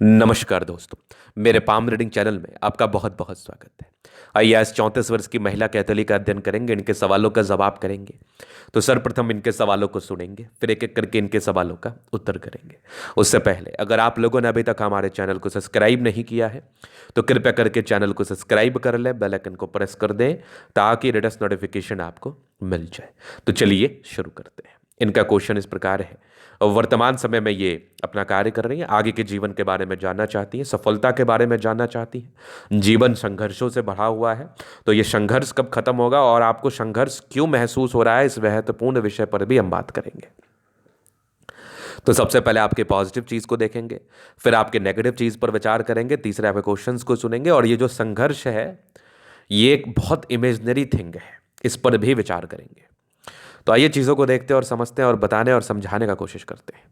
नमस्कार दोस्तों। मेरे पाम रीडिंग चैनल में आपका बहुत बहुत स्वागत है। आइए आज 34 वर्ष की महिला कैथोली का अध्ययन करेंगे, इनके सवालों का जवाब करेंगे। तो सर्वप्रथम इनके सवालों को सुनेंगे, फिर एक एक करके इनके सवालों का उत्तर करेंगे। उससे पहले अगर आप लोगों ने अभी तक हमारे चैनल को सब्सक्राइब नहीं किया है तो कृपया करके चैनल को सब्सक्राइब कर लें, बेल आइकन को प्रेस कर दें ताकि लेटेस्ट नोटिफिकेशन आपको मिल जाए। तो चलिए शुरू करते हैं। इनका क्वेश्चन इस प्रकार है। वर्तमान समय में ये अपना कार्य कर रही हैं, आगे के जीवन के बारे में जानना चाहती हैं, सफलता के बारे में जानना चाहती हैं। जीवन संघर्षों से भरा हुआ है, तो ये संघर्ष कब खत्म होगा और आपको संघर्ष क्यों महसूस हो रहा है, इस महत्वपूर्ण विषय पर भी हम बात करेंगे। तो सबसे पहले आपके पॉजिटिव चीज को देखेंगे, फिर आपके नेगेटिव चीज पर विचार करेंगे, तीसरे आपके क्वेश्चंस को सुनेंगे और ये जो संघर्ष है ये एक बहुत इमेजनरी थिंग है, इस पर भी विचार करेंगे। तो आइए चीज़ों को देखते हैं और समझते हैं और बताने और समझाने का कोशिश करते हैं।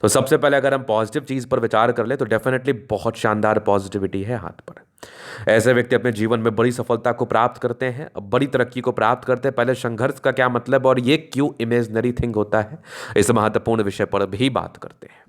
तो सबसे पहले अगर हम पॉजिटिव चीज़ पर विचार कर ले तो डेफिनेटली बहुत शानदार पॉजिटिविटी है हाथ पर। ऐसे व्यक्ति अपने जीवन में बड़ी सफलता को प्राप्त करते हैं, बड़ी तरक्की को प्राप्त करते हैं। पहले संघर्ष का क्या मतलब और ये क्यों इमेजनरी थिंग होता है, इस महत्वपूर्ण विषय पर भी बात करते हैं।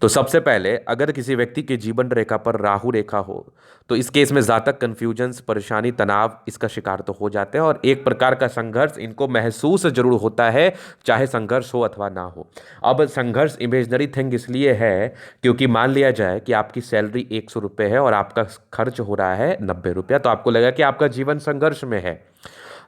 तो सबसे पहले अगर किसी व्यक्ति के जीवन रेखा पर राहु रेखा हो तो इस केस में जातक कन्फ्यूजन्स, परेशानी, तनाव इसका शिकार तो हो जाते हैं और एक प्रकार का संघर्ष इनको महसूस जरूर होता है, चाहे संघर्ष हो अथवा ना हो। अब संघर्ष इमेजनरी थिंग इसलिए है क्योंकि मान लिया जाए कि आपकी सैलरी 100 रुपये है और आपका खर्च हो रहा है 90 रुपया, तो आपको लगा कि आपका जीवन संघर्ष में है।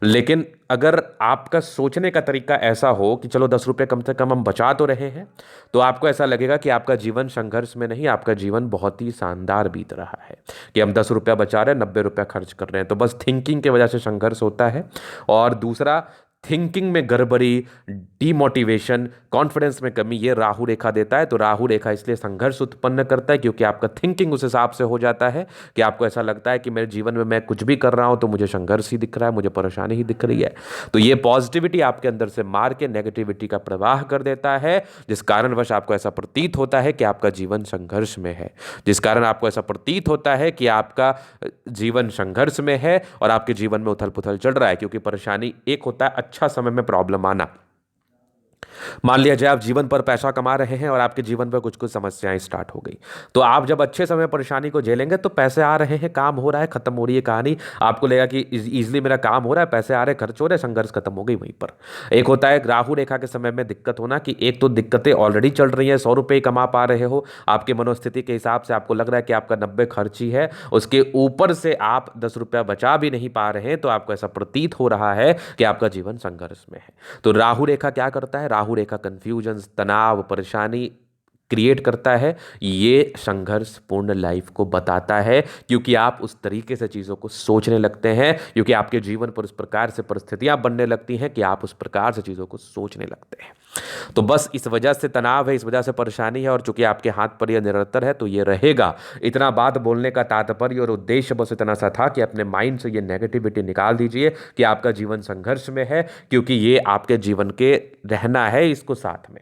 लेकिन अगर आपका सोचने का तरीका ऐसा हो कि चलो 10 रुपये कम से कम हम बचा तो रहे हैं, तो आपको ऐसा लगेगा कि आपका जीवन संघर्ष में नहीं, आपका जीवन बहुत ही शानदार बीत रहा है कि हम 10 रुपया बचा रहे हैं, 90 रुपया खर्च कर रहे हैं। तो बस थिंकिंग की वजह से संघर्ष होता है। और दूसरा, थिंकिंग में गड़बड़ी, डीमोटिवेशन, कॉन्फिडेंस में कमी, ये राहु रेखा देता है। तो राहु रेखा इसलिए संघर्ष उत्पन्न करता है क्योंकि आपका थिंकिंग उस हिसाब से हो जाता है कि आपको ऐसा लगता है कि मेरे जीवन में मैं कुछ भी कर रहा हूं तो मुझे संघर्ष ही दिख रहा है, मुझे परेशानी ही दिख रही है। तो ये पॉजिटिविटी आपके अंदर से मार के नेगेटिविटी का प्रवाह कर देता है, जिस कारणवश आपको ऐसा प्रतीत होता है कि आपका जीवन संघर्ष में है, जिस कारण आपको ऐसा प्रतीत होता है कि आपका जीवन संघर्ष में है और आपके जीवन में उथल पुथल चल रहा है। क्योंकि परेशानी एक होता है अच्छा समय में प्रॉब्लम आना। मान लिया जाए आप जीवन पर पैसा कमा रहे हैं और आपके जीवन पर कुछ कुछ समस्याएं स्टार्ट हो गई, तो आप जब अच्छे समय परेशानी को झेलेंगे तो पैसे आ रहे हैं, काम हो रहा है, खत्म हो रही है कहानी, आपको लगेगा कि इजीली मेरा काम हो रहा है, पैसे आ रहे हैं, खर्च हो रहे हैं, संघर्ष खत्म हो गई वहीं पर। एक होता है राहु रेखा के समय में दिक्कत होना कि एक तो दिक्कतें ऑलरेडी चल रही हैं, 100 रुपये ही कमा पा रहे हो, आपके मनोस्थिति के हिसाब से आपको लग रहा है कि आपका 90 खर्च ही है, उसके ऊपर से आप 10 रुपया बचा भी नहीं पा रहे हैं, तो आपको ऐसा प्रतीत हो रहा है कि आपका जीवन संघर्ष में है। तो राहु रेखा क्या करता है? राहु रेखा कंफ्यूजन, तनाव, परेशानी क्रिएट करता है। ये संघर्ष पूर्ण लाइफ को बताता है क्योंकि आप उस तरीके से चीज़ों को सोचने लगते हैं, क्योंकि आपके जीवन पर उस प्रकार से परिस्थितियां बनने लगती हैं कि आप उस प्रकार से चीज़ों को सोचने लगते हैं। तो बस इस वजह से तनाव है, इस वजह से परेशानी है और चूंकि आपके हाथ पर यह निरंतर है तो ये रहेगा। इतना बात बोलने का तात्पर्य और उद्देश्य बस इतना सा था कि अपने माइंड से ये नेगेटिविटी निकाल दीजिए कि आपका जीवन संघर्ष में है, क्योंकि ये आपके जीवन के रहना है इसको साथ में।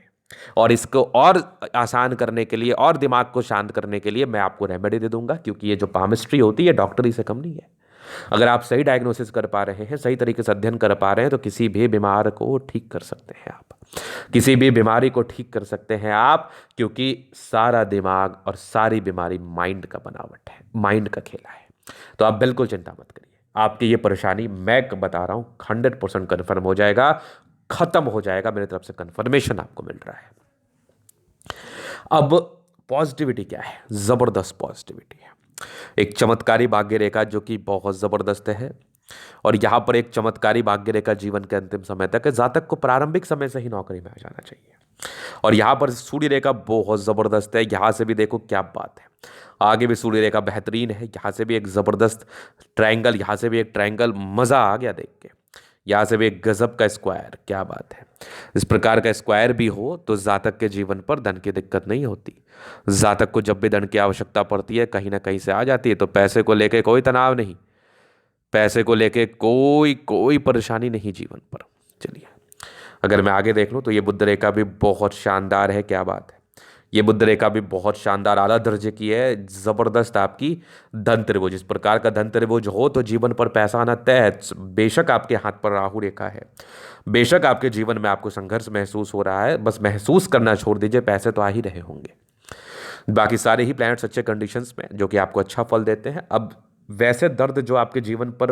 और इसको और आसान करने के लिए और दिमाग को शांत करने के लिए मैं आपको रेमेडी दे दूंगा, क्योंकि ये जो पामिस्ट्री होती है डॉक्टरी से कम नहीं है। अगर आप सही डायग्नोसिस कर पा रहे हैं, सही तरीके से अध्ययन कर पा रहे हैं, तो किसी भी बीमार को ठीक कर सकते हैं आप, किसी भी बीमारी को ठीक कर सकते हैं आप, क्योंकि सारा दिमाग और सारी बीमारी माइंड का बनावट है, माइंड का खेला है। तो आप बिल्कुल चिंता मत करिए, आपकी ये परेशानी मैं बता रहा हूं 100% कन्फर्म हो जाएगा, खत्म हो जाएगा, मेरी तरफ से कंफर्मेशन आपको मिल रहा है। अब पॉजिटिविटी क्या है? जबरदस्त पॉजिटिविटी है। एक चमत्कारी भाग्य रेखा जो कि बहुत जबरदस्त है, और यहां पर एक चमत्कारी भाग्य रेखा जीवन के अंतिम समय तक है। जातक को प्रारंभिक समय से ही नौकरी में आ जाना चाहिए। और यहां पर सूर्य रेखा बहुत जबरदस्त है, यहां से भी देखो क्या बात है, आगे भी सूर्य रेखा बेहतरीन है, यहां से भी एक जबरदस्त ट्रायंगल, यहां से भी एक ट्रायंगल, मजा आ गया देख के। यहाँ से भी एक गजब का स्क्वायर, क्या बात है। इस प्रकार का स्क्वायर भी हो तो जातक के जीवन पर धन की दिक्कत नहीं होती। जातक को जब भी धन की आवश्यकता पड़ती है कहीं ना कहीं से आ जाती है, तो पैसे को लेके कोई तनाव नहीं, पैसे को लेके कोई कोई परेशानी नहीं जीवन पर। चलिए अगर मैं आगे देख लूँ तो ये बुध रेखा भी बहुत शानदार है, क्या बात है। ये बुध रेखा भी बहुत शानदार आला दर्जे की है, जबरदस्त आपकी धन त्रिभुज। इस प्रकार का धन त्रिभुज हो तो जीवन पर पैसा आना तय है। बेशक आपके हाथ पर राहु रेखा है, बेशक आपके जीवन में आपको संघर्ष महसूस हो रहा है, बस महसूस करना छोड़ दीजिए, पैसे तो आ ही रहे होंगे। बाकी सारे ही प्लैनेट्स अच्छे कंडीशंस में जो कि आपको अच्छा फल देते हैं। अब वैसे दर्द जो आपके जीवन पर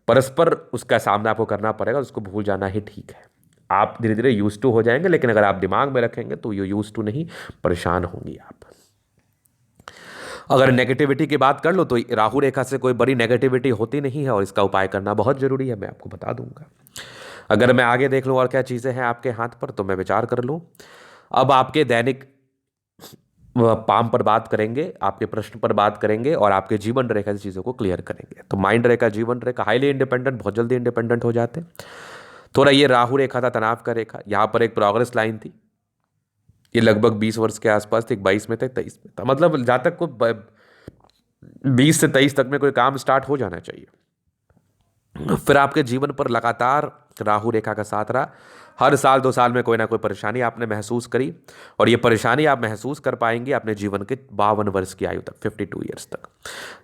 परस्पर उसका सामना आपको करना पड़ेगा, उसको भूल जाना ही ठीक है। आप धीरे धीरे यूज टू हो जाएंगे, लेकिन अगर आप दिमाग में रखेंगे तो ये यूज टू नहीं, परेशान होंगी आप। अगर नेगेटिविटी की बात कर लो तो राहु रेखा से कोई बड़ी नेगेटिविटी होती नहीं है, और इसका उपाय करना बहुत जरूरी है, मैं आपको बता दूंगा। अगर मैं आगे देख लूँ और क्या चीज़ें हैं आपके हाथ पर, तो मैं विचार कर लूँ। अब आपके दैनिक पाम पर बात करेंगे, आपके प्रश्न पर बात करेंगे, और आपके जीवन रेखा से चीज़ों को क्लियर करेंगे। तो माइंड रेखा, जीवन रेखा, हाईली इंडिपेंडेंट, बहुत जल्दी इंडिपेंडेंट हो जाते हैं। थोड़ा ये राहु रेखा था, तनाव का रेखा, यहाँ पर एक प्रोग्रेस लाइन थी, ये लगभग 20 वर्ष के आसपास थी, 22 में था, 23 में था, मतलब जहाँ तक को 20 से 23 तक में कोई काम स्टार्ट हो जाना चाहिए। फिर आपके जीवन पर लगातार राहु रेखा का साथ रहा। हर साल 2 साल में कोई ना कोई परेशानी आपने महसूस करी, और ये परेशानी आप महसूस कर पाएंगे अपने जीवन के 52 वर्ष की आयु तक, 52 ईयर्स तक।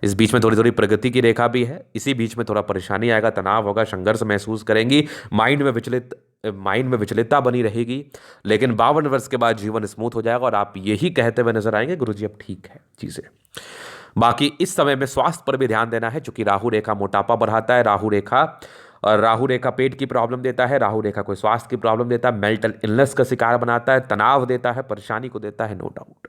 इस बीच में थोड़ी थोड़ी प्रगति की रेखा भी है, इसी बीच में थोड़ा परेशानी आएगा, तनाव होगा, संघर्ष महसूस करेंगी, माइंड में विचलितता बनी रहेगी। लेकिन 52 वर्ष के बाद जीवन स्मूथ हो जाएगा, और आप यही कहते हुए नजर आएंगे, गुरुजी अब ठीक है चीजें। बाकी इस समय में स्वास्थ्य पर भी ध्यान देना है, क्योंकि राहु रेखा मोटापा बढ़ाता है, राहु रेखा पेट की प्रॉब्लम देता है, राहु रेखा कोई स्वास्थ्य की प्रॉब्लम देता है, मेंटल इलनेस का शिकार बनाता है, तनाव देता है, परेशानी को देता है, नो डाउट।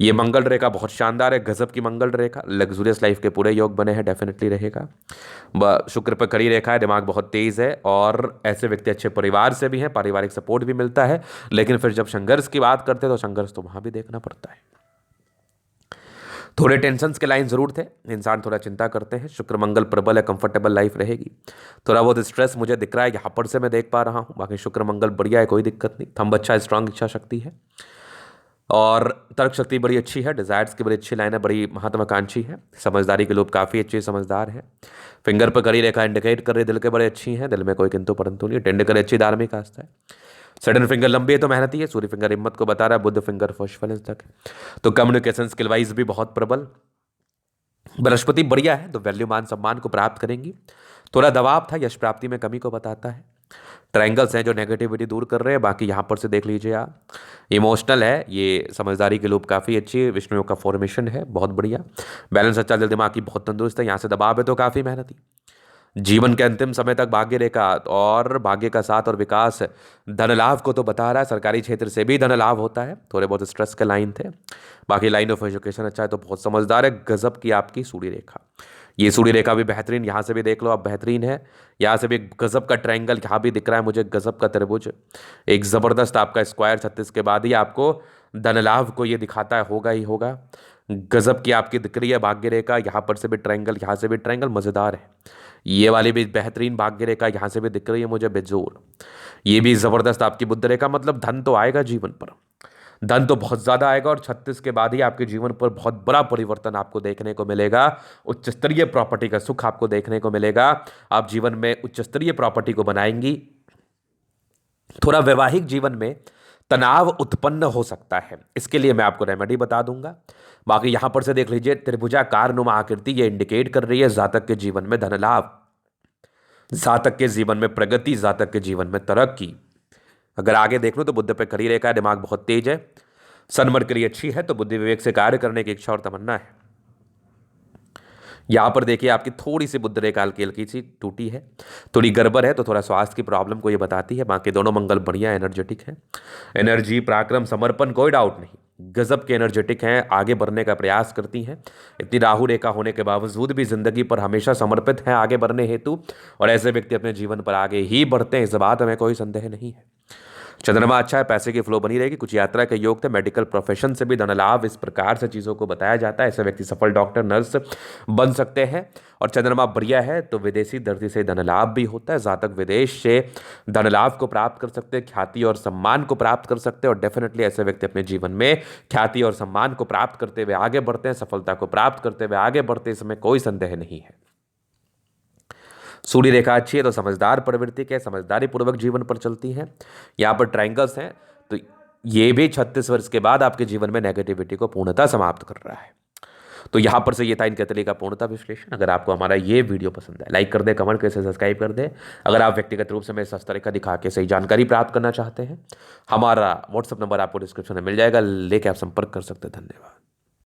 ये मंगल रेखा बहुत शानदार है, गजब की मंगल रेखा, लग्जूरियस लाइफ के पूरे योग बने हैं, डेफिनेटली रहेगा। शुक्र पर कड़ी रेखा है, दिमाग बहुत तेज है, और ऐसे व्यक्ति अच्छे परिवार से भी हैं, पारिवारिक सपोर्ट भी मिलता है। लेकिन फिर जब संघर्ष की बात करते हैं तो संघर्ष तो वहां भी देखना पड़ता है। थोड़े टेंशन के लाइन जरूर थे, इंसान थोड़ा चिंता करते हैं। शुक्र मंगल प्रबल है, कंफर्टेबल लाइफ रहेगी। थोड़ा बहुत स्ट्रेस मुझे दिख रहा है, यहाँ पर से मैं देख पा रहा हूँ। बाकी शुक्र मंगल बढ़िया है, कोई दिक्कत नहीं। थंब अच्छा, स्ट्रांग इच्छा शक्ति है, और तर्क शक्ति बड़ी अच्छी है, डिजायर्स की बड़ी अच्छी लाइन है, बड़ी महत्वाकांक्षी है। समझदारी के लोग काफ़ी अच्छे समझदार हैं। फिंगर पर कड़ी रेखा इंडिकेट कर रही दिल के बड़े अच्छी हैं, दिल में कोई किंतु परंतु नहीं। टेंड करे अच्छी धार्मिक आस्था है। सडन फिंगर लंबी है तो मेहनती है, सूर्य फिंगर हिम्मत को बता रहा है, बुद्ध फिंगर फर्स्ट तक है। तो कम्युनिकेशन स्किल वाइज भी बहुत प्रबल। बृहस्पति बढ़िया है, तो वैल्यू मान सम्मान को प्राप्त करेंगी। थोड़ा दबाव था, यश प्राप्ति में कमी को बताता है। ट्रायंगल्स हैं जो नेगेटिविटी दूर कर रहे हैं। बाकी यहाँ पर से देख लीजिए आप, इमोशनल है, ये समझदारी के लोग काफ़ी अच्छी है, विष्णु योग का फॉर्मेशन है, बहुत बढ़िया। बैलेंस अच्छा, दिल दिमाग की बहुत तंदुरुस्त है। यहाँ से दबाव है तो काफ़ी मेहनती। जीवन के अंतिम समय तक भाग्य रेखा और भाग्य का साथ और विकास, धन लाभ को तो बता रहा है। सरकारी क्षेत्र से भी धन लाभ होता है। थोड़े बहुत स्ट्रेस के लाइन थे। बाकी लाइन ऑफ एजुकेशन अच्छा है, तो बहुत समझदार है। गजब की आपकी सूर्य रेखा, ये सूर्य रेखा भी बेहतरीन, यहाँ से भी देख लो आप, बेहतरीन है। यहाँ से भी एक गजब का ट्रायंगल यहाँ भी दिख रहा है मुझे, गजब का त्रिभुज, एक जबरदस्त आपका स्क्वायर। 36 के बाद ही आपको धन लाभ को ये दिखाता है, होगा ही होगा। गजब की आपकी दिख रही है भाग्य रेखा, यहाँ पर से भी ट्रायंगल, यहाँ से भी ट्रायंगल, मजेदार है। ये वाली भी बेहतरीन भाग्य रेखा यहाँ से भी दिख रही है मुझे, बेजोर। ये भी जबरदस्त आपकी बुध रेखा, मतलब धन तो आएगा जीवन पर, धन तो बहुत ज्यादा आएगा। और 36 के बाद ही आपके जीवन पर बहुत बड़ा परिवर्तन आपको देखने को मिलेगा। उच्च स्तरीय प्रॉपर्टी का सुख आपको देखने को मिलेगा। आप जीवन में उच्च स्तरीय प्रॉपर्टी को बनाएंगी। थोड़ा वैवाहिक जीवन में तनाव उत्पन्न हो सकता है, इसके लिए मैं आपको रेमेडी बता दूंगा। बाकी यहां पर से देख लीजिए, त्रिभुजाकार नुमा आकृति ये इंडिकेट कर रही है जातक के जीवन में धन लाभ, जातक के जीवन में प्रगति, जातक के जीवन में तरक्की। अगर आगे देख लो तो बुद्ध पे खड़ी रेखा है, दिमाग बहुत तेज है। सन मरकरी अच्छी है, तो बुद्धि विवेक से कार्य करने की इच्छा और तमन्ना है। यहां पर देखिए आपकी थोड़ी सी बुद्ध रेखा हल्की हल्की सी टूटी है, थोड़ी गड़बड़ है, तो थोड़ा स्वास्थ्य की प्रॉब्लम को ये बताती है। बाकी दोनों मंगल बढ़िया एनर्जेटिक है, एनर्जी, पराक्रम, समर्पण, कोई डाउट नहीं, गजब के एनर्जेटिक हैं, आगे बढ़ने का प्रयास करती हैं। इतनी राहु रेखा होने के बावजूद भी जिंदगी पर हमेशा समर्पित हैं आगे बढ़ने हेतु, और ऐसे व्यक्ति अपने जीवन पर आगे ही बढ़ते हैं, इस बात में कोई संदेह नहीं है। चंद्रमा अच्छा है, पैसे की फ्लो बनी रहेगी। कुछ यात्रा के योग थे, मेडिकल प्रोफेशन से भी धन लाभ, इस प्रकार से चीज़ों को बताया जाता है। ऐसे व्यक्ति सफल डॉक्टर, नर्स बन सकते हैं। और चंद्रमा बढ़िया है तो विदेशी धरती से धन लाभ भी होता है। जातक विदेश से धन लाभ को प्राप्त कर सकते हैं, ख्याति और सम्मान को प्राप्त कर सकते हैं। और डेफिनेटली ऐसे व्यक्ति अपने जीवन में ख्याति और सम्मान को प्राप्त करते हुए आगे बढ़ते हैं, सफलता को प्राप्त करते हुए आगे बढ़ते, इसमें कोई संदेह नहीं है। सूर्य रेखा अच्छी है तो समझदार प्रवृत्ति के, समझदारी पूर्वक जीवन पर चलती हैं। यहाँ पर ट्रायंगल्स हैं, तो ये भी 36 वर्ष के बाद आपके जीवन में नेगेटिविटी को पूर्णतः समाप्त कर रहा है। तो यहाँ पर से ये था इन केतली का पूर्णतः विश्लेषण। अगर आपको हमारा ये वीडियो पसंद है, लाइक कर दे, कमेंट करके सब्सक्राइब कर दे। अगर आप व्यक्तिगत रूप से मेरे इस तरीका दिखा के सही जानकारी प्राप्त करना चाहते हैं, हमारा व्हाट्सअप नंबर आपको डिस्क्रिप्शन में मिल जाएगा, लेके आप संपर्क कर सकते हैं। धन्यवाद।